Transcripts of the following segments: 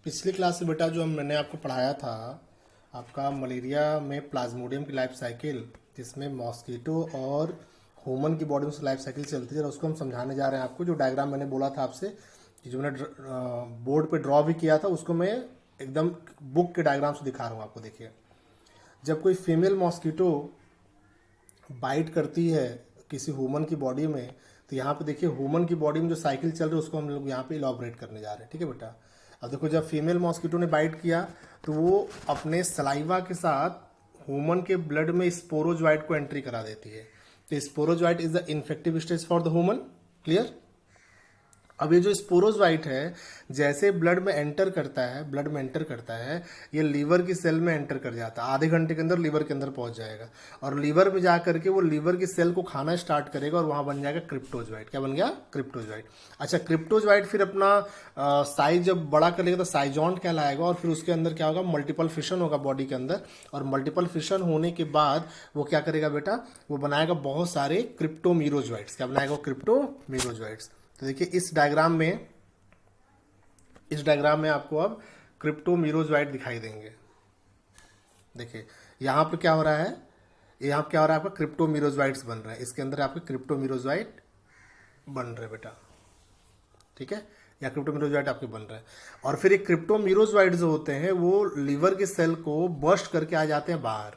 पिछली क्लास से बेटा जो मैंने आपको पढ़ाया था आपका मलेरिया में प्लाज्मोडियम की लाइफ साइकिल, जिसमें मॉस्किटो और ह्यूमन की बॉडी में लाइफ साइकिल चलती है, और उसको हम समझाने जा रहे हैं आपको। जो डायग्राम मैंने बोला था आपसे कि जो मैंने बोर्ड पे ड्रॉ भी किया था, उसको मैं एकदम बुक के डायग्राम से दिखा रहा हूँ आपको। देखिए, जब कोई फीमेल मॉस्किटो बाइट करती है किसी ह्यूमन की बॉडी में, तो यहाँ पे देखिए ह्यूमन की बॉडी में जो साइकिल चल रही है उसको हम लोग यहाँ पे इलॉबरेट करने जा रहे हैं। ठीक है बेटा। अब देखो, जब फीमेल मॉस्किटो ने बाइट किया तो वो अपने सलाइवा के साथ ह्यूमन के ब्लड में स्पोरोजोइट को एंट्री करा देती है। तो sporozoite is the infective stage for the human. Clear. अब ये जो स्पोरोजोइट है, जैसे ब्लड में एंटर करता है, ये लीवर की सेल में एंटर कर जाता है। आधे घंटे के अंदर लीवर के अंदर पहुंच जाएगा, और लीवर में जा करके वो लीवर की सेल को खाना स्टार्ट करेगा, और वहां बन जाएगा क्रिप्टोजोइट। क्या बन गया? क्रिप्टोजोइट। अच्छा, क्रिप्टोजोइट फिर अपना साइज जब बड़ा करेगा तो साइजॉन्ट कहलाएगा, और फिर उसके अंदर क्या होगा? मल्टीपल फिशन होगा बॉडी के अंदर, और मल्टीपल फिशन होने के बाद वो क्या करेगा बेटा? वो बनाएगा बहुत सारे क्रिप्टोमीरोजोइट्स। क्या बनाएगा? क्रिप्टोमीरोजोइट्स। तो देखिए, इस डायग्राम में आपको अब क्रिप्टोमीरोजोइट दिखाई देंगे। देखिए यहाँ पर क्या हो रहा है, यहाँ क्या हो रहा है? आपका क्रिप्टोमीरोजोइट्स बन रहे हैं। इसके अंदर आपके क्रिप्टोमीरोजोइट बन रहे हैं बेटा। ठीक है, या क्रिप्टोमीरोजोइट आपके बन रहे हैं। और फिर ये क्रिप्टोमीरोजोइट जो होते हैं वो लीवर के सेल को बर्स्ट करके आ जाते हैं बाहर,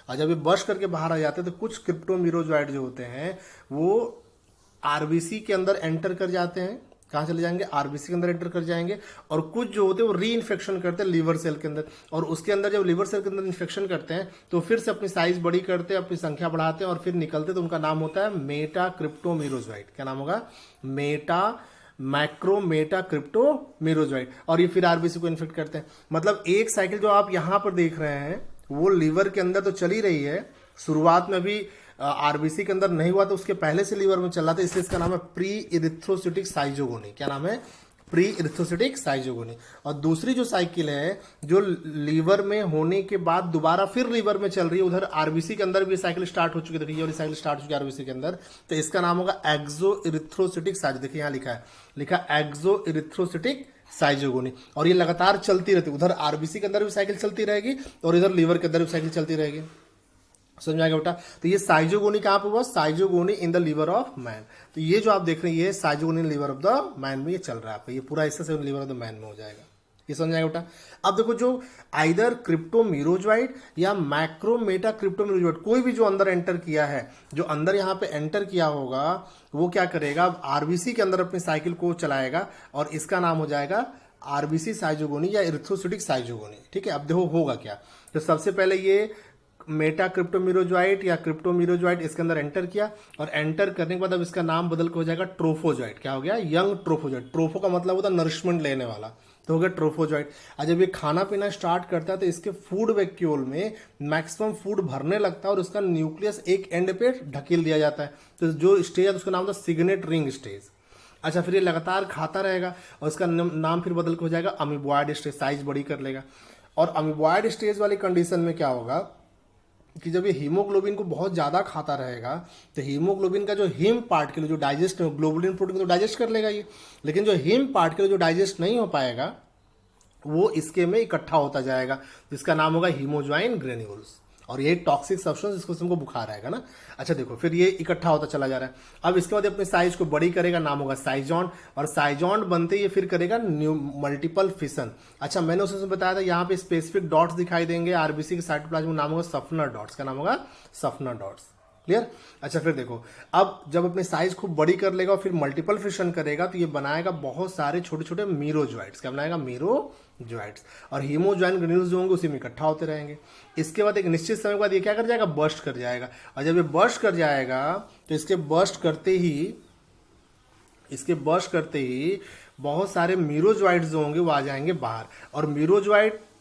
और जब ये बर्स्ट करके बाहर आ जाते हैं तो कुछ क्रिप्टोमीरोजोइट जो होते हैं वो आरबीसी के अंदर एंटर कर जाते हैं। कहाँ चले जाएंगे? आरबीसी के अंदर एंटर कर जाएंगे। और कुछ जो होते हैं वो री इन्फेक्शन करते हैं लीवर सेल के अंदर, और उसके अंदर जब लीवर सेल के अंदर इन्फेक्शन करते हैं तो फिर से अपनी साइज बड़ी करते हैं, अपनी संख्या बढ़ाते हैं, और फिर निकलते, तो उनका नाम होता है मेटा क्रिप्टोमीरोजोइट। क्या नाम होगा? मैक्रोमेटा क्रिप्टोमीरोजोइट। और ये फिर आरबीसी को इन्फेक्ट करते हैं। मतलब एक साइकिल जो आप यहां पर देख रहे हैं वो लीवर के अंदर तो चली रही है, शुरुआत में अभी आरबीसी के अंदर नहीं हुआ तो उसके पहले से लीवर में चल रहा था, इसलिए इसका नाम है प्री इरिथ्रोसिटिक साइजोगोनी। क्या नाम है? Pre erythrocytic schizogony. और दूसरी जो साइकिल है जो लीवर में होने के बाद दोबारा फिर लीवर में चल रही है, उधर आरबीसी के अंदर भी साइकिल स्टार्ट हो चुकी है। देखिए, साइकिल स्टार्ट हो चुकी है आरबीसी के अंदर, तो इसका नाम होगा एक्सो इरिथ्रोसिटिक साइज। देखिए यहाँ लिखा एक्सो इरिथ्रोसिटिक साइजोगोनी। और ये लगातार चलती रहती है, उधर आरबीसी के अंदर भी साइकिल चलती रहेगी और इधर लीवर के अंदर भी साइकिल चलती रहेगी। समझ में आएगा बेटा? तो ये साइजोगोनी कहां पे हुआ? Schizogony in the liver of man. तो ये जो आप देख रहे हैं ये schizogony in liver of the man में ये चल रहा है आपका, ये पूरा हिस्सा से लीवर ऑफ द मैन में हो जाएगा। ये समझ आएगा बेटा? अब देखो, जो आइदर क्रिप्टोमीरोजोइट या मैक्रोमेटा क्रिप्टोमीरोजोइट, कोई भी जो अंदर एंटर किया है, जो अंदर यहाँ पे एंटर किया होगा वो क्या करेगा? आरबीसी के अंदर अपनी साइकिल को चलाएगा, और इसका नाम हो जाएगा आरबीसी साइजोगोनी या इरिथ्रोसिटिक साइजोगोनी। ठीक है। अब देखो होगा क्या। तो सबसे पहले ये मेटा क्रिप्टोमीरोजोइट या क्रिप्टोमीरोजोइट इसके अंदर एंटर किया, और एंटर करने के बाद अब इसका नाम बदल के हो जाएगा ट्रोफोजोइट। क्या हो गया? Young trophozoite. ट्रोफो का मतलब होता है नरिशमेंट लेने वाला, तो हो गया ट्रोफोजोइट। और जब ये खाना पीना स्टार्ट करता है तो इसके फूड वैक्यूल में मैक्सिमम फूड भरने लगता है, और उसका न्यूक्लियस एक एंड पे ढकेल दिया जाता है। तो जो स्टेज है उसका नाम होता है सिग्नेट रिंग स्टेज। अच्छा, फिर ये लगातार खाता रहेगा और इसका नाम फिर बदल के हो जाएगा अमीबॉयड स्टेज, साइज बड़ी कर लेगा। और अमीबॉयड स्टेज वाली कंडीशन में क्या होगा कि जब ये हीमोग्लोबिन को बहुत ज्यादा खाता रहेगा तो हीमोग्लोबिन का जो हिम पार्ट के लिए जो डाइजेस्ट, ग्लोबुलिन प्रोटीन को तो डाइजेस्ट कर लेगा ये, लेकिन जो हिम पार्ट के लिए जो डाइजेस्ट नहीं हो पाएगा वो इसके में इकट्ठा होता जाएगा, जिसका नाम होगा हीमोज्वाइन ग्रेन्यूल्स। और ये टॉक्सिक सब्सटेंस, इसको तुमको बुखार आएगा ना। अच्छा देखो, फिर ये इकट्ठा होता चला जा रहा है। अब इसके बाद अपने साइज को बड़ी करेगा, नाम होगा साइजॉन्ट, और साइजॉन्ट बनते ही फिर करेगा मल्टीपल फिशन। अच्छा, मैंने उसे बताया था यहाँ पे स्पेसिफिक डॉट्स दिखाई देंगे आरबीसी के साइटोप्लाज्म, नाम होगा सफनर डॉट्स। का नाम होगा सफनर डॉट्स। क्लियर। अच्छा, फिर देखो, अब जब अपने साइज खूब बड़ी कर लेगा और फिर मल्टीपल फिशन करेगा तो ये बनाएगा बहुत सारे छोटे छोटे मीरोजोइट्स। क्या बनाएगा? मीरोजोइट्स। और हीमोज्वाइन ग्रेन्यूल्स जो होंगे उसी में इकट्ठा होते रहेंगे। इसके बाद एक निश्चित समय के बाद ये क्या कर जाएगा? बर्स्ट कर जाएगा। और जब ये बर्स्ट कर जाएगा तो इसके बर्स्ट करते ही बहुत सारे मीरोजोइट्स जो होंगे वो आ जाएंगे बाहर, और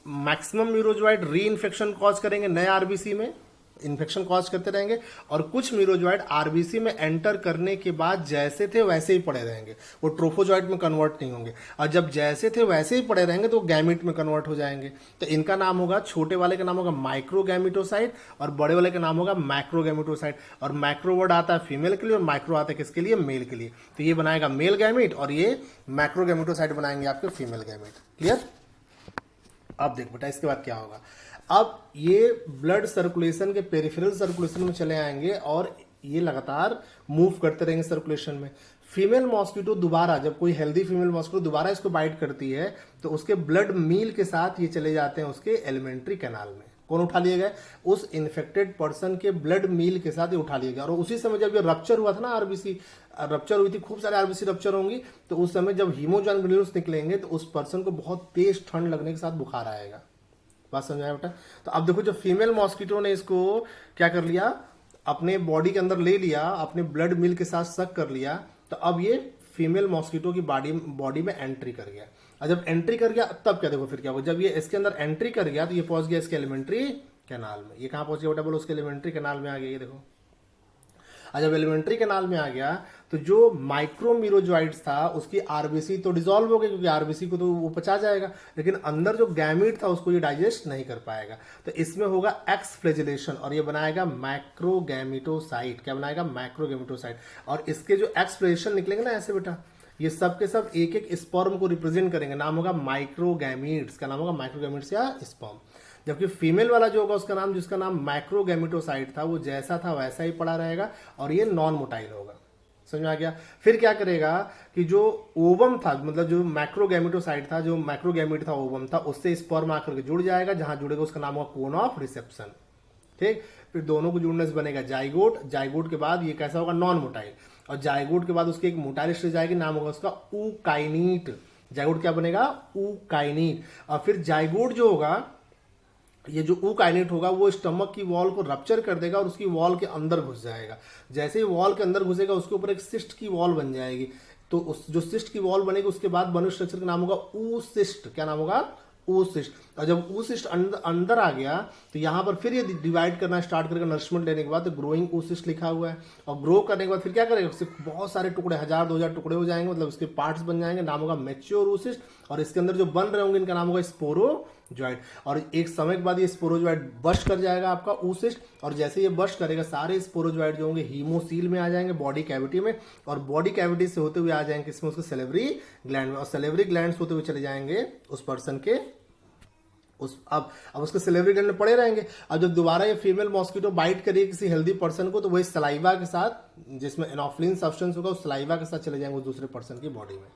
मैक्सिमम मीरोजोइट री इन्फेक्शन कॉज करेंगे, नए आरबीसी में इन्फेक्शन कॉज करते रहेंगे, और कुछ मीरोजोइट आरबीसी में एंटर करने के बाद जैसे थे वैसे ही पड़े रहेंगे, वो ट्रोफोजोइट में कन्वर्ट नहीं होंगे। और जब जैसे थे वैसे ही पड़े रहेंगे तो गैमिट में कन्वर्ट हो जाएंगे। तो इनका नाम होगा, छोटे वाले का नाम होगा माइक्रोगैमिटोसाइट, और बड़े वाले का नाम होगा मैक्रोगैमिटोसाइट। और मैक्रो वर्ड आता है फीमेल के लिए और माइक्रो आता है किसके लिए? मेल के लिए। तो ये बनाएगा मेल गैमिट, और ये मैक्रोगैमिटोसाइट बनाएंगे आपके फीमेल गैमिट। क्लियर। अब देख बेटा इसके बाद क्या होगा। अब ये ब्लड सर्कुलेशन के पेरिफेरल सर्कुलेशन में चले आएंगे और ये लगातार मूव करते रहेंगे सर्कुलेशन में। फीमेल मॉस्किटो दोबारा, जब कोई हेल्दी फीमेल मॉस्किटो दोबारा इसको बाइट करती है तो उसके ब्लड मील के साथ ये चले जाते हैं उसके एलिमेंट्री कैनाल में। कौन उठा लिए गए? उस इन्फेक्टेड पर्सन के ब्लड मील के साथ ये उठा लिए गए। और उसी समय जब ये रप्चर हुआ था ना, आरबीसी रप्चर हुई थी, खूब सारे आरबीसी रप्चर होंगी, तो उस समय जब हीमोजॉइन ग्रेन्यूल्स निकलेंगे तो उस पर्सन को बहुत तेज ठंड लगने के साथ बुखार आएगा। बात समझाया बेटा? तो अब देखो, जो फीमेल मॉस्किटो ने इसको क्या कर लिया, अपने बॉडी के अंदर ले लिया, अपने ब्लड मिल के साथ सक कर लिया, तो अब ये फीमेल मॉस्किटो की बॉडी में एंट्री कर गया। और जब एंट्री कर गया तब क्या, देखो फिर क्या हुआ, जब ये इसके अंदर एंट्री कर गया तो ये पहुंच गया इसके एलिमेंट्री कैनाल में। ये कहां पहुंच गया बेटा? बोलो, उसके एलिमेंट्री कैनाल में आ गया। ये देखो, और जब एलिमेंट्री कैनाल में आ गया तो जो माइक्रोमीरोजॉइड्स था उसकी आरबीसी तो डिसॉल्व हो गई, क्योंकि आरबीसी को तो वो पचा जाएगा, लेकिन अंदर जो गैमीट था उसको ये डाइजेस्ट नहीं कर पाएगा। तो इसमें होगा एक्स फ्लैजिलेशन और ये बनाएगा मैक्रोगैमेटोसाइट। क्या बनाएगा? मैक्रोगैमेटोसाइट। और इसके जो एक्स फ्लैजिलेशन निकलेंगे ना ऐसे बेटा, ये सब के सब एक एक स्पर्म को रिप्रेजेंट करेंगे। नाम होगा माइक्रोगैमीट्स। का नाम होगा माइक्रोगैमीट्स या स्पर्म। जबकि फीमेल वाला जो होगा उसका नाम, जिसका नाम मैक्रोगैमेटोसाइट था, वो जैसा था वैसा ही पड़ा रहेगा और ये नॉन मोटाइल होगा। समझ में आ गया? फिर क्या करेगा कि जो ओवम था, मतलब जो मैक्रोगैमेटोसाइट था, जो मैक्रोगैमेट था ओवम था, उससे स्पर्म आकर के जुड़ जाएगा। जहां जुड़ेगा उसका नाम होगा कोन ऑफ रिसेप्शन। ठीक, फिर दोनों को जुड़ने से बनेगा जाइगोट। जाइगोट के बाद ये कैसा होगा? Non motile. और जाइगोट के बाद उसकी एक मोटाइल स्टेज आएगी, नाम होगा उसका ऊकाइनीट। जाइगोट क्या बनेगा? ऊकाइनीट। और फिर जाइगोट जो होगा, ये जो ऊकाइनेट होगा वो स्टमक की वॉल को रप्चर कर देगा और उसकी वॉल के अंदर घुस जाएगा। जैसे ही वॉल के अंदर घुसेगा उसके ऊपर एक सिस्ट की वॉल बन जाएगी। तो उस जो सिस्ट की वॉल बनेगी उसके बाद बने स्ट्रक्चर का नाम होगा ऊसिस्ट। क्या नाम होगा? ऊसिस्ट। और जब ऊसिस्ट अंदर आ गया तो यहां पर फिर ये डिवाइड करना स्टार्ट करेगा नरिशमेंट लेने के बाद। तो ग्रोइंग ऊसिस्ट लिखा हुआ है। और ग्रो करने के बाद फिर क्या करेगा? उससे बहुत सारे टुकड़े, 1000-2000 टुकड़े हो जाएंगे, मतलब उसके पार्ट्स बन जाएंगे। नाम होगा मैच्योर ऊसिस्ट। और इसके अंदर जो बन रहे होंगे इनका नाम होगा स्पोरोजॉइड। और एक समय के बाद ये स्पोरोजॉइड बस्ट कर जाएगा आपका ऊसिस्ट। और जैसे ये बस्ट करेगा सारे स्पोरोजॉइड जो होंगे हीमोसील में आ जाएंगे, बॉडी कैविटी में। और बॉडी कैविटी से होते हुए आ जाएंगे इसमें उसके सेलेवरी ग्लैंड में। और सेलेवरी ग्लैंड होते हुए चले जाएंगे उस पर्सन के अब उसके सेलेवरी ग्लैंड में पड़े रहेंगे। अब जब दोबारा ये फीमेल मॉस्किटो बाइट करिए किसी हेल्दी पर्सन को, तो वही सलाइवा के साथ, जिसमें एनोफ्लिन सब्सटेंस होगा, उस सलाइवा के साथ चले जाएंगे उस दूसरे पर्सन की बॉडी में।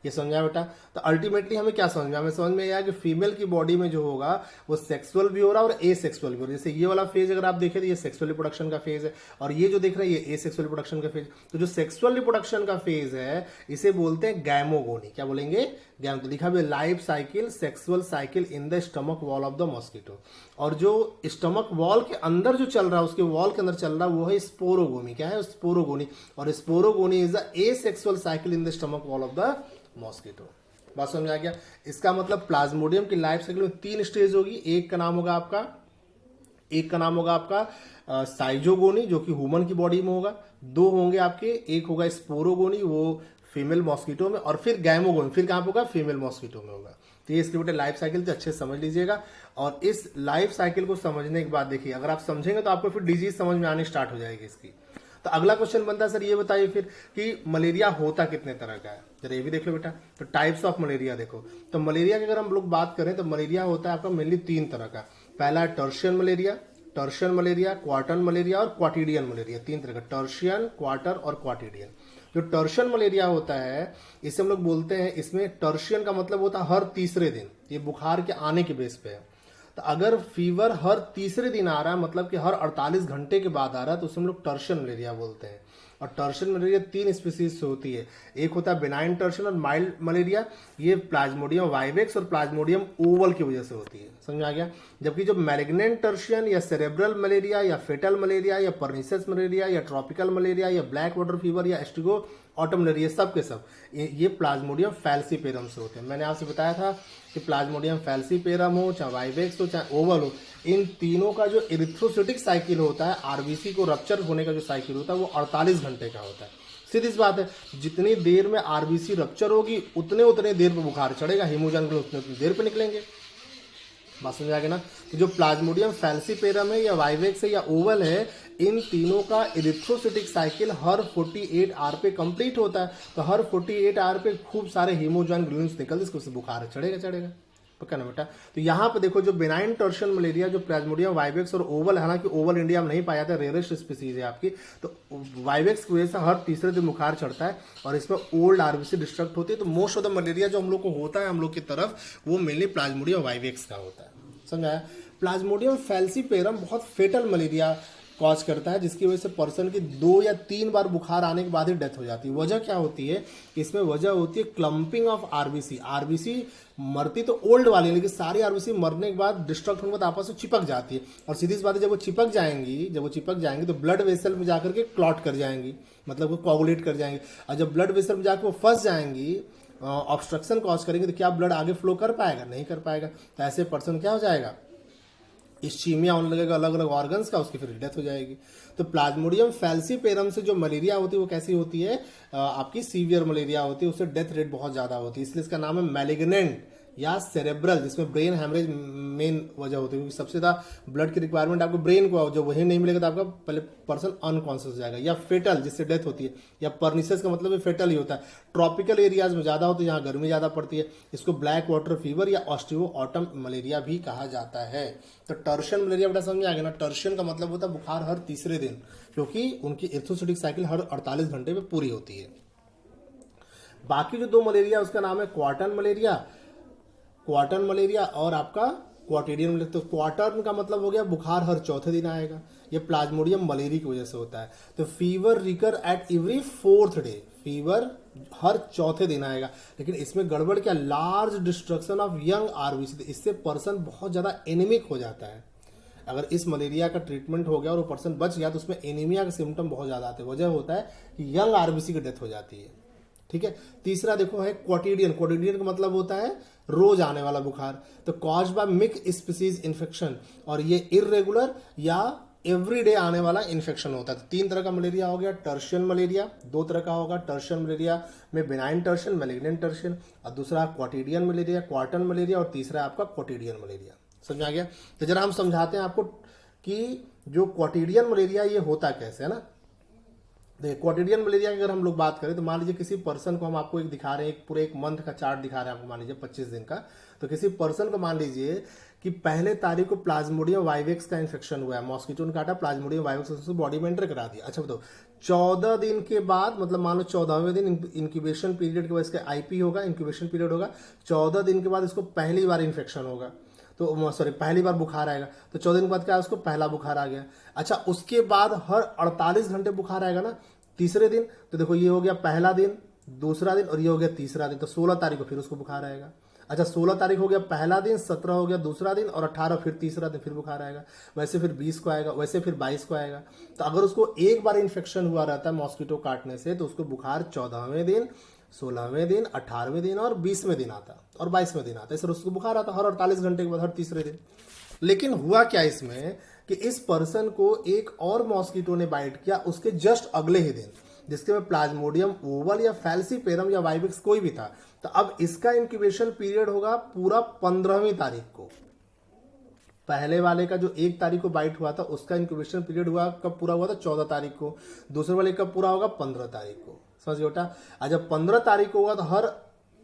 ये समझा बेटा? तो अल्टीमेटली हमें क्या समझ में? हमें समझ में आया कि फीमेल की बॉडी में जो होगा वो सेक्सुअल भी हो रहा है और ए सेक्सुअल भी हो रहा है। जैसे ये वाला फेज अगर आप देखें तो ये सेक्सुअल रिप्रोडक्शन का फेज है, और ये जो देख रहे हैं ये ए सेक्सुअल रिप्रोडक्शन का फेज। तो जो सेक्सुअल रिप्रोडक्शन का फेज है इसे बोलते हैं गैमोगोनी। क्या बोलेंगे? गैम। तो लिखा भी life cycle, sexual cycle in the stomach wall of the mosquito. और जो स्टमक वॉल के अंदर जो चल रहा है, उसके वॉल के अंदर चल रहा है, वो है स्पोरोगोनी। क्या है? स्पोरोगोनी। और sporogony is the A sexual cycle in the stomach wall of the mosquito. बात समझ आ गया? इसका मतलब प्लाज्मोडियम की लाइफ साइकिल में 3 स्टेज होगी। एक का नाम होगा आपका साइजोगोनी, जो कि ह्यूमन की बॉडी में होगा। 2 होंगे आपके, एक होगा स्पोरोगोनी, वो फीमेल मॉस्किटो में। और फिर गैमोगोनी, फिर कहां होगा? फीमेल मॉस्किटो में होगा। तो ये इसके बेटे लाइफ साइकिल तो अच्छे से समझ लीजिएगा। और इस लाइफ साइकिल को समझने के बाद देखिए, अगर आप समझेंगे तो आपको फिर डिजीज समझ में आनी स्टार्ट हो जाएगी इसकी। तो अगला क्वेश्चन बनता है, सर ये बताइए फिर कि मलेरिया होता कितने तरह का है? जरा ये भी देख लो बेटा। तो टाइप्स ऑफ मलेरिया देखो। तो मलेरिया की अगर हम लोग बात करें तो मलेरिया होता है आपका मेनली 3 तरह का। पहला है टर्शियन मलेरिया, क्वार्टन मलेरिया और क्वाटिडियन मलेरिया। 3 तरह का, टर्शियन, क्वार्टर और क्वाटिडियन। जो टर्शियन मलेरिया होता है इसे हम लोग बोलते हैं, इसमें टर्शियन का मतलब होता है हर तीसरे दिन, ये बुखार के आने के बेस पे है। तो अगर फीवर हर तीसरे दिन आ रहा है, मतलब कि हर 48 घंटे के बाद आ रहा है, तो उसे हम लोग टर्शियन मलेरिया बोलते हैं। और टर्शियन मलेरिया 3 स्पीसीज से होती है। एक होता है बेनाइन टर्शियन और माइल्ड मलेरिया। ये प्लाज्मोडियम वाइवेक्स और प्लाज्मोडियम ओवल की वजह से होती है। समझ में आ गया? जबकि जो मैलिग्नेंट टर्शियन या सेरेब्रल मलेरिया या फेटल मलेरिया या परनिसस मलेरिया या ट्रॉपिकल मलेरिया या ब्लैक वाटर फीवर या एस्टिगो ऑटम मलेरिया, सब के सब ये प्लाज्मोडियम फैल्सीपेरम से होते हैं। मैंने आपसे बताया था कि प्लाज्मोडियम फैल्सीपेरम हो, चाहे वाइवेक्स हो, चाहे ओवल हो, इन तीनों का जो इरिथ्रोसाइटिक साइकिल होता है, आरबीसी को रप्चर होने का जो साइकिल होता है, वो 48 घंटे का होता है। सीधी सी बात है, जितनी देर में आरबीसी रप्चर होगी उतने देर पे बुखार चढ़ेगा, हीमोजन उतनी देर पे निकलेंगे। बात समझ आ गया ना? तो जो प्लाज्मोडियम फैल्सीपेरम है या वाइवेक्स है या ओवल है, इन तीनों का इरिथ्रोसाइटिक साइकिल हर 48 आवर पे कंप्लीट होता है। तो हर 48 आवर पे खूब सारे हीमोजॉइन ग्लून्स निकलते, इसको बुखार चढ़ेगा। पक्का ना बेटा। तो यहाँ पे देखो जो बेनाइन टर्शियन मलेरिया जो प्लाज्मोडियम वाइवेक्स और ओवल, हालांकि ओवल इंडिया में नहीं पाया जाता, रेयरेस्ट स्पीसीज है आपकी, तो वाइवेक्स की वजह से हर तीसरे दिन बुखार चढ़ता है और इसमें ओल्ड आरबीसी डिस्ट्रक्ट होती है। तो मोस्ट ऑफ द मलेरिया जो हम लोग को होता है हम लोग की तरफ, वो मेनली प्लाज्मोडियम वाइवेक्स का होता है, समझाया। प्लाज्मोडियम फैल्सीपेरम बहुत फेटल मलेरिया कॉज करता है, जिसकी वजह से पर्सन की 2 या 3 बार बुखार आने के बाद ही डेथ हो जाती है। वजह क्या होती है? इसमें वजह होती है क्लम्पिंग ऑफ आरबीसी। आरबीसी मरती तो ओल्ड वाली है, लेकिन सारी आरबीसी मरने के बाद, डिस्ट्रक्ट होने के बाद आपस में चिपक जाती है, और सीधी सी बात है जब वो चिपक जाएंगी तो ब्लड वेसल में जाकर के क्लॉट कर जाएंगी, मतलब वो कोगुलेट कर जाएंगी, और जब ब्लड वेसल में जाकर वो फंस जाएंगी, ऑब्स्ट्रक्शन कॉज करेंगे, तो क्या ब्लड आगे फ्लो कर पाएगा? नहीं कर पाएगा। तो ऐसे पर्सन क्या हो जाएगा? इस्चीमिया होने लगेगा अलग अलग ऑर्गन्स का, उसकी फिर डेथ हो जाएगी। तो प्लाज्मोडियम फैल्सीपेरम से जो मलेरिया होती है वो कैसी होती है? आपकी सीवियर मलेरिया होती है, उससे डेथ रेट बहुत ज़्यादा होती है, इसलिए इसका नाम है मैलिग्नेंट या सेरेब्रल, जिसमें ब्रेन हैमरेज मेन वजह होती है, क्योंकि सबसे ज़्यादा ब्लड की रिक्वायरमेंट आपको ब्रेन को, जो वही नहीं मिलेगा तो आपका पहले पर्सन अनकॉन्शियस हो जाएगा। या फेटल, जिससे डेथ होती है, या परनिसस का मतलब फेटल ही होता है। ट्रॉपिकल एरियाज में ज़्यादा होती है, जहाँ गर्मी ज़्यादा पड़ती है, इसको ब्लैक वाटर फीवर या ऑस्टियो ऑटम मलेरिया भी कहा जाता है। तो टर्शियन मलेरिया बेटा समझ आ गया ना? टर्शियन का मतलब होता है बुखार हर तीसरे दिन, क्योंकि उनकी एर्थोसिटिक साइकिल हर 48 घंटे में पूरी होती है। बाकी जो 2 मलेरिया उसका नाम है क्वार्टन मलेरिया और आपका क्वार्टेरियन मलेरिया। तो क्वार्टन का मतलब हो गया बुखार हर चौथे दिन आएगा, ये प्लाज्मोडियम मलेरिया की वजह से होता है। तो fever recur at every 4th day, fever हर चौथे दिन आएगा, लेकिन इसमें गड़बड़ क्या? Large destruction of young RBC, इससे पर्सन बहुत ज्यादा एनीमिक हो जाता है। अगर इस मलेरिया का ट्रीटमेंट हो गया और वो पर्सन बच गया तो उसमें एनीमिया के सिम्टम बहुत ज्यादा आते हैं। वजह होता है कि यंग आरबीसी की डेथ हो जाती है, ठीक है। तीसरा देखो है क्वाटिडियन। क्वाटिडियन का मतलब होता है रोज आने वाला बुखार, तो cause by mix species infection, और ये इरेगुलर या एवरीडे आने वाला इन्फेक्शन होता है। तो 3 तरह का मलेरिया हो गया। टर्शियन मलेरिया 2 तरह का होगा, टर्शियन मलेरिया में बेनाइन टर्शियन, मैलिग्नेंट टर्शियन, और दूसरा क्वाटिडियन मलेरिया, क्वार्टन मलेरिया, और तीसरा आपका क्वाटिडियन मलेरिया। समझ आ गया? तो जरा हम समझाते हैं आपको कि जो क्वाटिडियन मलेरिया ये होता कैसे है ना। देखिए क्वाटिडियन मलेरिया की अगर हम लोग बात करें तो मान लीजिए किसी पर्सन को हम आपको एक दिखा रहे हैं, एक पूरे 1 मंथ का चार्ट दिखा रहे हैं आपको, मान लीजिए 25 दिन का। तो किसी पर्सन को मान लीजिए कि पहले तारीख को प्लाज्मोडियम वाइवेक्स का इन्फेक्शन हुआ है, मॉस्किटो ने काटा, प्लाज्मोडियम वाइवेक्स बॉडी में एंटर करा दिया। अच्छा बताओ 14 दिन के बाद, मतलब मान लो 14वें दिन इंक्यूबेशन पीरियड के बाद इसका आईपी होगा, इंक्यूबेशन पीरियड होगा। 14 दिन के बाद इसको पहली बार इन्फेक्शन होगा, तो सॉरी पहली बार बुखार आएगा, तो 14 दिन के बाद क्या उसको पहला बुखार आ गया। अच्छा उसके बाद हर 48 घंटे बुखार आएगा ना, तीसरे दिन, तो देखो ये हो गया पहला दिन, दूसरा दिन, और ये हो गया तीसरा दिन, तो 16 तारीख को फिर उसको बुखार आएगा। अच्छा 16 तारीख हो गया पहला दिन, 17 हो गया दूसरा दिन, और 18 फिर तीसरा दिन, फिर बुखार आएगा। वैसे फिर 20 को आएगा, वैसे फिर 22 को आएगा। तो अगर उसको एक बार इन्फेक्शन हुआ रहता है मॉस्किटो काटने से, तो उसको बुखार 14वें दिन, 16वें दिन, 18वें दिन और 20वें दिन आता, और 22वें दिन आता है। सर उसको बुखार आता हर 48 घंटे के बाद, हर तीसरे दिन। लेकिन हुआ क्या इसमें कि इस पर्सन को एक और मॉस्किटो ने बाइट किया उसके जस्ट अगले ही दिन, जिसके में प्लाज्मोडियम ओवल या फैल्सीपेरम या वाइवेक्स कोई भी था। तो अब इसका इंक्यूबेशन पीरियड होगा पूरा 15वीं तारीख को। पहले वाले का जो 1 तारीख को बाइट हुआ था उसका इंक्यूबेशन पीरियड हुआ कब पूरा हुआ था? 14 तारीख को। दूसरे वाले कब पूरा होगा? 15 तारीख को। समझ बेटा? जब 15 तारीख को होगा तो हर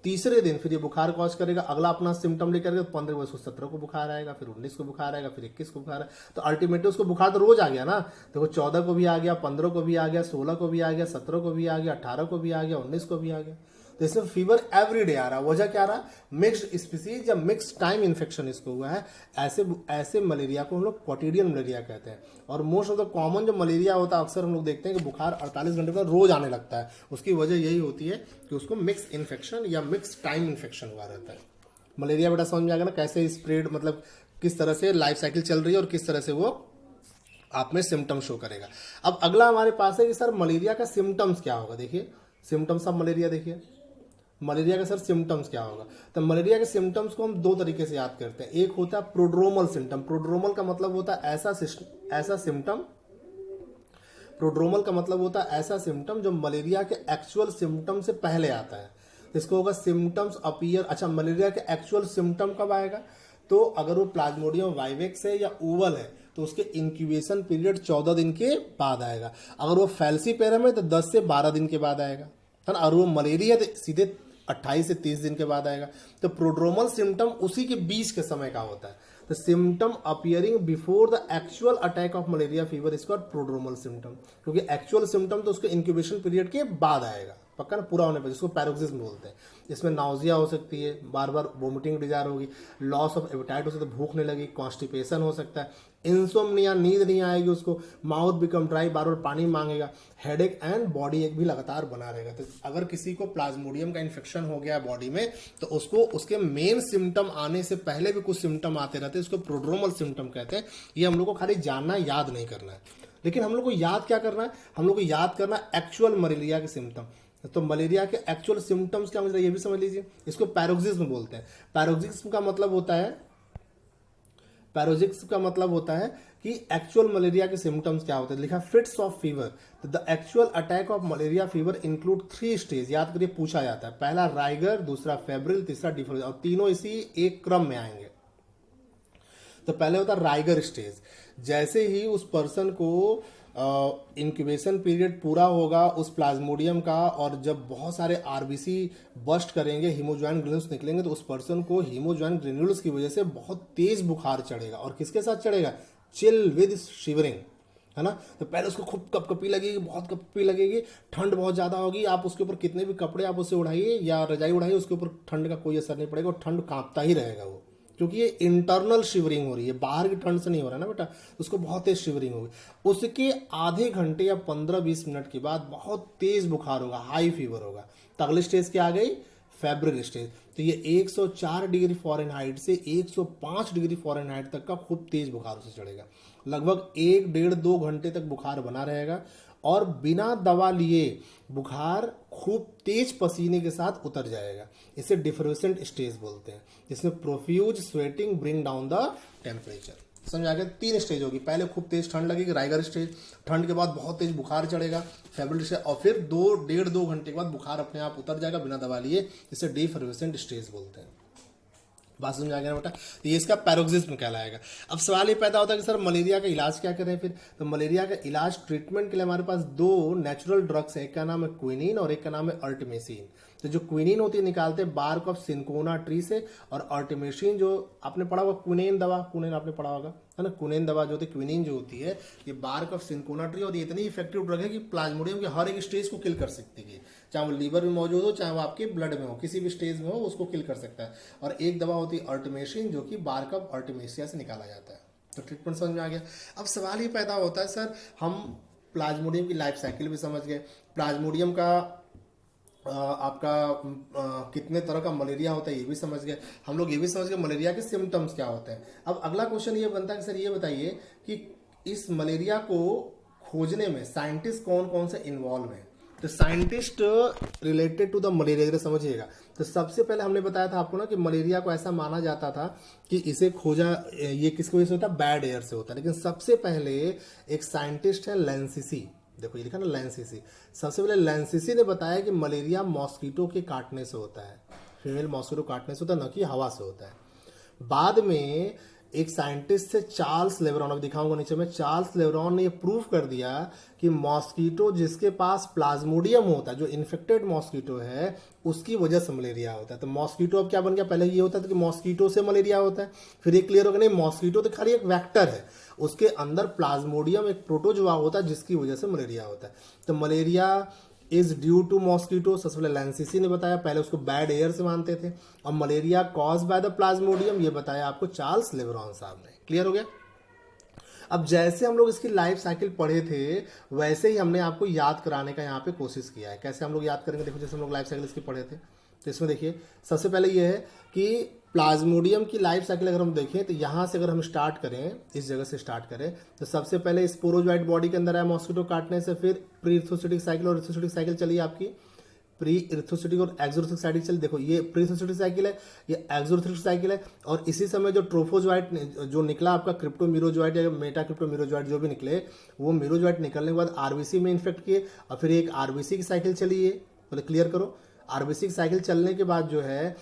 तीसरे दिन फिर ये बुखार कॉज करेगा, अगला अपना सिम्टम लेकर के 15 को उसको 17 को बुखार आएगा, फिर 19 को बुखार आएगा, फिर 21 को बुखार आएगा। तो अल्टीमेटली उसको बुखार तो रोज आ गया ना। देखो 14 को भी आ गया, 15 को भी आ गया, 16 को भी आ गया, 17 को भी आ गया, 18 को भी आ गया, 19 को भी आ गया। तो इसमें फीवर एवरीडे आ रहा है। वजह क्या रहा? मिक्स्ड स्पीसीज या मिक्स टाइम इन्फेक्शन इसको हुआ है। ऐसे मलेरिया को हम लोग क्वाटिडियन मलेरिया कहते हैं। और मोस्ट ऑफ द कॉमन जो मलेरिया होता है अक्सर हम लोग देखते हैं कि बुखार 48 घंटे बाद रोज आने लगता है। उसकी वजह यही होती है कि उसको मिक्स इन्फेक्शन या मिक्स टाइम इन्फेक्शन हुआ रहता है। मलेरिया बेटा समझ में आ गया ना कैसे स्प्रेड, मतलब किस तरह से लाइफ साइकिल चल रही है और किस तरह से वो आप में सिम्टम शो करेगा। अब अगला हमारे पास है कि सर मलेरिया का सिम्टम्स क्या होगा। देखिए सिम्टम्स ऑफ मलेरिया, देखिए मलेरिया का सर सिम्टम्स क्या होगा। तो मलेरिया के सिम्टम्स को हम 2 तरीके से याद करते हैं। एक होता है प्रोड्रोमल सिम्टम। प्रोड्रोमल का मतलब होता है ऐसा सिम्टम, प्रोड्रोमल का मतलब होता है ऐसा सिम्टम जो मलेरिया के एक्चुअल सिम्टम से पहले आता है। इसको होगा सिम्टम्स अपीयर। अच्छा मलेरिया के एक्चुअल सिम्टम कब आएगा? तो अगर वो प्लाज्मोडियम वाइवेक्स है या ओवल है तो उसके इंक्यूबेशन पीरियड 14 दिन के बाद आएगा। अगर वो फैल्सीपेरम है तो 10 से 12 दिन के बाद आएगा, है ना। और वो मलेरिया तो सीधे 28 से 30 दिन के बाद आएगा। तो प्रोड्रोमल सिम्टम उसी के बीच के समय का होता है। तो symptom appearing before the actual attack of malaria fever is called prodromal symptom, क्योंकि एक्चुअल सिम्टम तो उसके इंक्यूबेशन पीरियड के बाद आएगा, पक्का ना, पूरा होने पर, जिसको पैरोक्सिस्म बोलते हैं। इसमें नाउजिया हो सकती है, बार बार वोमिटिंग डिजायर होगी, लॉस ऑफ एपेटाइट हो सकता है, भूख नहीं लगी, कॉन्स्टिपेशन हो सकता है, इंसोम्निया, नींद नहीं आएगी उसको, माउथ बिकम ड्राई, बार बार पानी मांगेगा, हेडेक एंड बॉडी एक भी लगातार बना रहेगा। तो अगर किसी को प्लाज्मोडियम का इन्फेक्शन हो गया बॉडी में, तो उसको उसके मेन सिम्टम आने से पहले भी कुछ सिम्टम आते रहते हैं, उसको प्रोड्रोमल सिम्टम कहते हैं। ये हम लोग को खाली जानना, याद नहीं करना है। लेकिन हम लोग को याद क्या करना है, हम लोग को याद करना है एक्चुअल मलेरिया के सिम्टम। तो मलेरिया के एक्चुअल सिम्टम्स क्या मतलब ये भी समझ लीजिए। इसको पैरोक्सिस्म बोलते हैं। पैरोक्सिस्म का मतलब होता है, पैरोक्सिस्म का मतलब होता है कि एक्चुअल मलेरिया के सिम्टम्स क्या होते हैं। लिखा फिट्स ऑफ फीवर। तो the actual attack of malaria fever include 3 stage. याद करिए, पूछा जाता है। पहला राइगर, दूसरा फेब्रिल, तीसरा डिफरेंस, और तीनों इसी एक क्रम में आएंगे। तो पहले होता है राइगर स्टेज। जैसे ही उस पर्सन को इंक्यूबेशन पीरियड पूरा होगा उस प्लाज्मोडियम का, और जब बहुत सारे आरबीसी बस्ट करेंगे, हीमोज्वाइन ग्रेन्यूल्स निकलेंगे, तो उस पर्सन को हीमोज्वाइन ग्रेन्यूल्स की वजह से बहुत तेज बुखार चढ़ेगा। और किसके साथ चढ़ेगा? चिल विद शिवरिंग, है ना। तो पहले उसको खूब कपकपी लगेगी, बहुत कपकपी लगेगी, ठंड बहुत ज़्यादा होगी। आप उसके ऊपर कितने भी कपड़े आप उससे उड़ाइए या रजाई उड़ाइए, उसके ऊपर ठंड का कोई असर नहीं पड़ेगा, और ठंड कांपता ही रहेगा वो, क्योंकि ये इंटरनल शिवरिंग हो रही है, बाहर की ठंड से नहीं हो रहा है ना बेटा। उसको बहुत तेज शिवरिंग होगी। उसके आधे घंटे या 15-20 मिनट के बाद बहुत तेज बुखार होगा, हाई फीवर होगा। तो अगली स्टेज क्या आ गई? फेब्रिल स्टेज। तो ये 104 डिग्री फ़ारेनहाइट से 105 डिग्री फ़ारेनहाइट तक का खूब तेज बुखार उसे चढ़ेगा। लगभग 1-1.5-2 घंटे तक बुखार बना रहेगा, और बिना दवा लिए बुखार खूब तेज पसीने के साथ उतर जाएगा। इसे डिफरेंसेंट स्टेज बोलते हैं, जिसमें profuse sweating bring down the temperature. समझ आ गया? 3 स्टेज होगी। पहले खूब तेज ठंड लगेगी, राइगर स्टेज। ठंड के बाद बहुत तेज बुखार चढ़ेगा, फेब्रिल स्टेज। और फिर 1.5-2 घंटे के बाद बुखार अपने आप उतर जाएगा बिना दवा लिए। इसे डिफरेंसेंट स्टेज बोलते हैं। बात समझ आ गया बेटा? ये इसका पैरोक्सिस्म कहलाएगा। अब सवाल ये पैदा होता है कि सर मलेरिया का इलाज क्या करें फिर? तो मलेरिया का इलाज ट्रीटमेंट के लिए हमारे पास 2 नेचुरल ड्रग्स है। एक का नाम है क्विनीन और एक का नाम है अर्टिमेसिन। तो जो क्विनीन होती है निकालते हैं बार्क ऑफ सिंकोना ट्री से, और अर्टिमेसिन जो आपने पढ़ा होगा, क्विनेन दवा, क्विनेन आपने पढ़ा होगा, है ना। क्विनेन दवा जो होती है, क्विनीन जो होती है, ये बार्क ऑफ सिंकोना ट्री, और ये इतनी इफेक्टिव ड्रग है कि प्लाज्मोडियम के हर एक स्टेज को किल कर सकती है। चाहे वो लीवर में मौजूद हो, चाहे वो आपके ब्लड में हो, किसी भी स्टेज में हो, उसको किल कर सकता है। और एक दवा होती है अर्टिमेसिन, जो कि बार्क ऑफ अर्टिमेसिया से निकाला जाता है। तो ट्रीटमेंट समझ में आ गया। अब सवाल ये पैदा होता है, सर हम प्लाज्मोडियम की लाइफ साइकिल भी समझ गए, प्लाज्मोडियम का आपका कितने तरह का मलेरिया होता है ये भी समझ गए, हम लोग ये भी समझ गए मलेरिया के सिम्टम्स क्या होते हैं। अब अगला क्वेश्चन ये बनता है कि सर ये बताइए कि इस मलेरिया को खोजने में साइंटिस्ट कौन कौन से इन्वॉल्व हैं। तो scientist related to the malaria समझिएगा। तो सबसे पहले हमने बताया था आपको ना कि मलेरिया को ऐसा माना जाता था कि इसे खोजा ये किसकी वजह से होता है? बैड एयर से होता है। लेकिन सबसे पहले एक साइंटिस्ट है लैंसिसी, देखो ये लिखा ना लैंसिसी। सबसे पहले लैंसिसी ने बताया कि मलेरिया मॉस्किटो के काटने से होता है, फीमेल मॉस्किटो काटने से होता है, न कि हवा से होता है। बाद में एक साइंटिस्ट से चार्ल्स लेब्रॉन, अब दिखाऊंगा नीचे में, चार्ल्स लेब्रॉन ने ये प्रूव कर दिया कि मॉस्किटो जिसके पास प्लाज्मोडियम होता है, जो इन्फेक्टेड मॉस्किटो है, उसकी वजह से मलेरिया होता है। तो मॉस्किटो अब क्या बन गया? पहले ये होता था कि मॉस्किटो से मलेरिया होता है, फिर ये क्लियर हो गया नहीं, मॉस्किटो तो खाली एक वेक्टर है, उसके अंदर प्लाज्मोडियम एक प्रोटोजोआ होता है जिसकी वजह से मलेरिया होता है। तो malaria is due to mosquito, सबसे पहले लैंसिसी ने बताया, पहले उसको बैड एयर से मानते थे। और malaria cause by the Plasmodium, ये बताया आपको चार्ल्स लेब्रॉन साहब ने। क्लियर हो गया? अब जैसे हम लोग इसकी लाइफ साइकिल पढ़े थे, वैसे ही हमने आपको याद कराने का यहाँ पे कोशिश किया है। कैसे हम लोग याद करेंगे? देखो जैसे हम लोग लाइफ साइकिल इसकी पढ़े थे, तो इसमें देखिए सबसे पहले ये है कि प्लाज्मोडियम की लाइफ साइकिल अगर हम देखें, तो यहाँ से अगर हम स्टार्ट करें, इस जगह से स्टार्ट करें, तो सबसे पहले स्पोरोजोइट बॉडी के अंदर आया मॉस्किटो काटने से, फिर प्री इर्थोसिटिक साइकिल और इर्थोसिटिक साइकिल चली आपकी, प्री इर्थोसिटिक और एक्सोरिथिक साइकिल चली। देखो ये प्री इर्थोसिटिक साइकिल है, ये एक्सोरिथिक साइकिल है। और इसी समय जो ट्रोफोजोइट जो निकला आपका, क्रिप्टोमिरोजोइट या मेटा क्रिप्टोमिरोजोइट जो भी निकले, वो मिरोजोइट निकलने के बाद आरबीसी में इन्फेक्ट किए, और फिर एक आरबीसी की साइकिल चली है। बोले क्लियर करो। आरबीसी की साइकिल चलने के बाद जो है,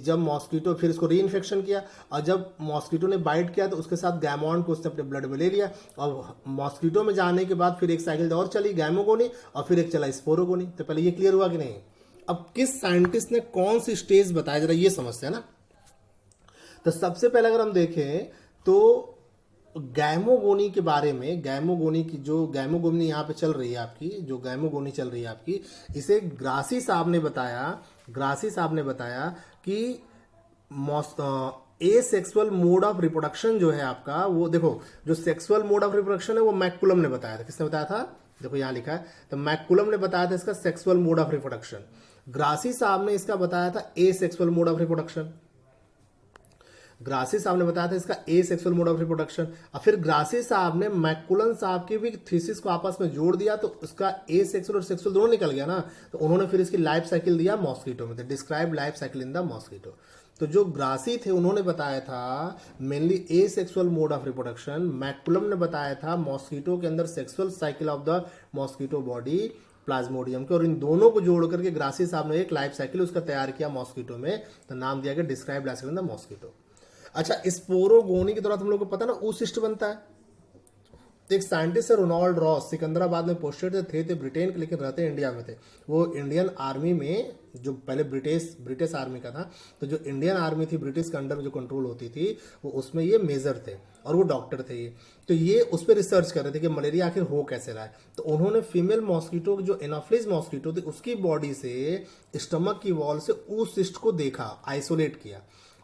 जब मॉस्किटो, फिर इसको री इन्फेक्शन किया, और जब मॉस्किटो ने बाइट किया तो उसके साथ गैमोन को उसने अपने ब्लड में ले लिया, और मॉस्किटो में जाने के बाद फिर एक साइकिल और चली गैमोगोनी, और फिर एक चला स्पोरोगोनी। तो पहले ये क्लियर हुआ कि नहीं? अब किस साइंटिस्ट ने कौन सी स्टेज बताया, जरा ये समझते हैं ना। तो सबसे पहले अगर हम देखें तो गैमोगोनी के बारे में, गैमोगोनी की जो गैमोगोनी यहाँ पे चल रही है आपकी, जो गैमोगोनी चल रही है आपकी, इसे ग्रासी साहब ने बताया, ग्रासी साहब ने बताया कि ए सेक्सुअल मोड ऑफ रिप्रोडक्शन जो है आपका, वो देखो जो सेक्सुअल मोड ऑफ रिप्रोडक्शन है वो मैकुलम ने बताया था। किसने बताया था? देखो यहाँ लिखा है, तो मैकुलम ने बताया था इसका sexual mode of reproduction. Grassi साहब ने इसका बताया था asexual mode of reproduction. Grassi साहब ने बताया था इसका asexual mode of reproduction. और फिर ग्रासी साहब ने मैकुलन साहब की भी थीसिस को आपस में जोड़ दिया, तो उसका ए सेक्सुअल और सेक्सुअल दोनों निकल गया ना। तो उन्होंने फिर इसकी लाइफ साइकिल दिया मॉस्किटो में, describe life cycle in the mosquito. तो जो ग्रासी थे उन्होंने बताया था mainly A sexual mode of reproduction, McCullum ने बताया था मॉस्किटो के अंदर sexual cycle of the mosquito body Plasmodium के, और इन दोनों को जोड़ करके ग्रासी साहब ने एक लाइफ साइकिल उसका तैयार किया मॉस्किटो में, तो नाम दिया गया describe life cycle in the mosquito. अच्छा, स्पोरोगोनी के दौरान तुम लोग को पता ना ऊसिस्ट बनता है। एक साइंटिस्ट है रोनाल्ड रॉस, सिकंदराबाद में पोस्टेड थे ब्रिटेन के, लेकिन रहते इंडिया में थे। वो इंडियन आर्मी में, जो पहले ब्रिटिश आर्मी का था, तो जो इंडियन आर्मी थी ब्रिटिश के अंडर में जो कंट्रोल होती थी, वो उसमें ये मेजर थे और वो डॉक्टर थे ये। तो ये उस पर रिसर्च कर रहे थे कि मलेरिया आखिर हो कैसे रहा है। तो उन्होंने फीमेल मॉस्किटो, जो एनाफिलिस मॉस्किटो थी, उसकी बॉडी से स्टमक की वॉल से ऊसिस्ट को देखा, आइसोलेट किया।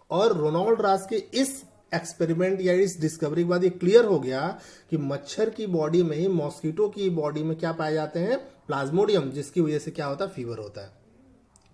और रोनाल्ड रॉस के इस एक्सपेरिमेंट या इस डिस्कवरी के बाद ये क्लियर हो गया कि मच्छर की बॉडी में ही मॉस्किटो की बॉडी में क्या पाए जाते हैं? प्लाज्मोडियम, जिसकी वजह से क्या होता है? फीवर होता है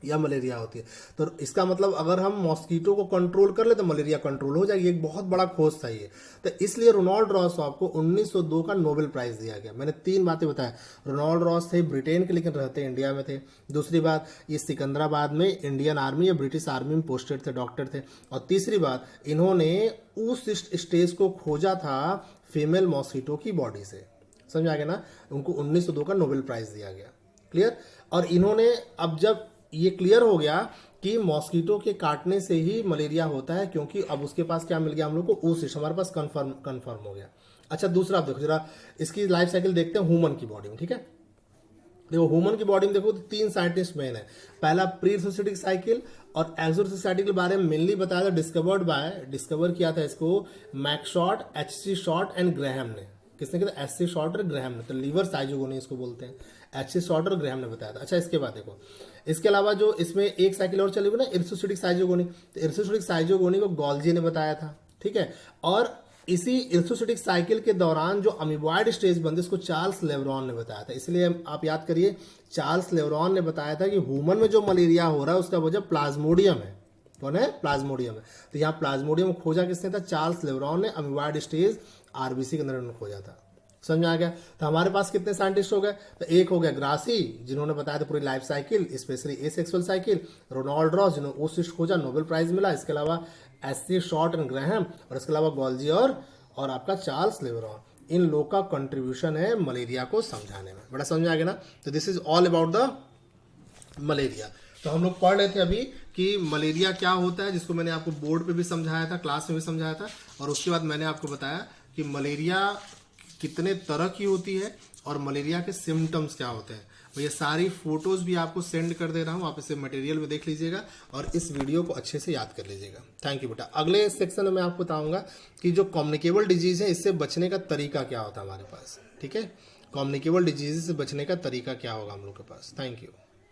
या मलेरिया होती है। तो इसका मतलब अगर हम मॉस्किटो को कंट्रोल कर ले तो मलेरिया कंट्रोल हो जाएगी। एक बहुत बड़ा खोज था ये। तो इसलिए रोनाल्ड रॉस साहब को 1902 का नोबेल प्राइज दिया गया। मैंने 3 बातें बताया। रोनाल्ड रॉस थे ब्रिटेन के, लेकिन रहते इंडिया में थे। दूसरी बात, ये सिकंदराबाद में इंडियन आर्मी या ब्रिटिश आर्मी में पोस्टेड थे, डॉक्टर थे। और तीसरी बात, इन्होंने उस स्टेज को खोजा था फीमेल मॉस्किटो की बॉडी से। समझ आ गया ना? उनको 1902 का नोबेल प्राइज दिया गया। क्लियर? और इन्होंने, अब जब ये क्लियर हो गया कि मॉस्किटो के काटने से ही मलेरिया होता है, क्योंकि अब उसके पास क्या मिल गया हम लोग को? ऊसिस्ट, हमारे पास कंफर्म हो गया। अच्छा, दूसरा आप देखो जरा, इसकी लाइफ साइकिल देखते हैं ह्यूमन की बॉडी में। ठीक है, देखो ह्यूमन की बॉडी में देखो तो 3 साइंटिस्ट मेन है। पहला प्री साइकिल और एक्सोसिटिक साइकिल के बारे में मेनली बताया था, डिस्कवर किया था इसको मैकशॉट, एच.सी. शॉर्ट एंड ग्रैहम ने। किसने किया? एच.सी. शॉर्ट और ग्रैहम ने। तो लीवर साइजोगोनी इसको बोलते हैं, एच.सी. शॉर्ट और ग्रैहम ने बताया था। अच्छा, इसके बाद देखो, इसके अलावा जो इसमें एक साइकिल और चली हुई ना, इर्सोसिटिक साइजोगोनी। तो इर्सोसिटिक साइजोगोनी को गॉल्जी ने बताया था। ठीक है, और इसी इर्सोसिटिक साइकिल के दौरान जो अमीबॉइड स्टेज बनती है, उसको चार्ल्स लेवरॉन ने बताया था। इसलिए आप याद करिए, चार्ल्स लेवरॉन ने बताया था कि ह्यूमन में जो मलेरिया हो रहा है उसका वजह प्लाज्मोडियम है। कौन है? प्लाज्मोडियम है। तो यहाँ प्लाज्मोडियम खोजा किसने था? चार्ल्स लेवरॉन ने। अमीबॉइड स्टेज आरबीसी के अंदर खोजा था। समझ में आ गया? तो हमारे पास कितने साइंटिस्ट हो गए? तो एक हो गया ग्रासी, जिन्होंने बताया था पूरी life cycle, specially asexual cycle. Ronald Ross, जिन्होंने ओसिस्ट खोजा, नोबेल प्राइज मिला। इसके अलावा एच.सी. शॉर्ट एंड ग्रैहम, और इसके अलावा गॉल्जी और आपका चार्ल्स लेवरॉन। इन लोग का कंट्रीब्यूशन है मलेरिया को समझाने में। बड़ा समझ आ गया ना? तो this is all about the malaria. तो हम लोग पढ़ रहे थे अभी कि मलेरिया क्या होता है, जिसको मैंने आपको बोर्ड पे भी समझाया था, क्लास में भी समझाया था। और उसके बाद मैंने आपको बताया कि मलेरिया कितने तरह की होती है और मलेरिया के सिम्टम्स क्या होते हैं। और ये सारी फोटोज भी आपको सेंड कर दे रहा हूँ, आप इसे मटेरियल में देख लीजिएगा और इस वीडियो को अच्छे से याद कर लीजिएगा। थैंक यू बेटा। अगले सेक्शन में मैं आपको बताऊंगा कि जो कम्युनिकेबल डिजीज है, इससे बचने का तरीका क्या होता है हमारे पास। ठीक है, कम्युनिकेबल डिजीज से बचने का तरीका क्या होगा हम लोग के पास। Thank you.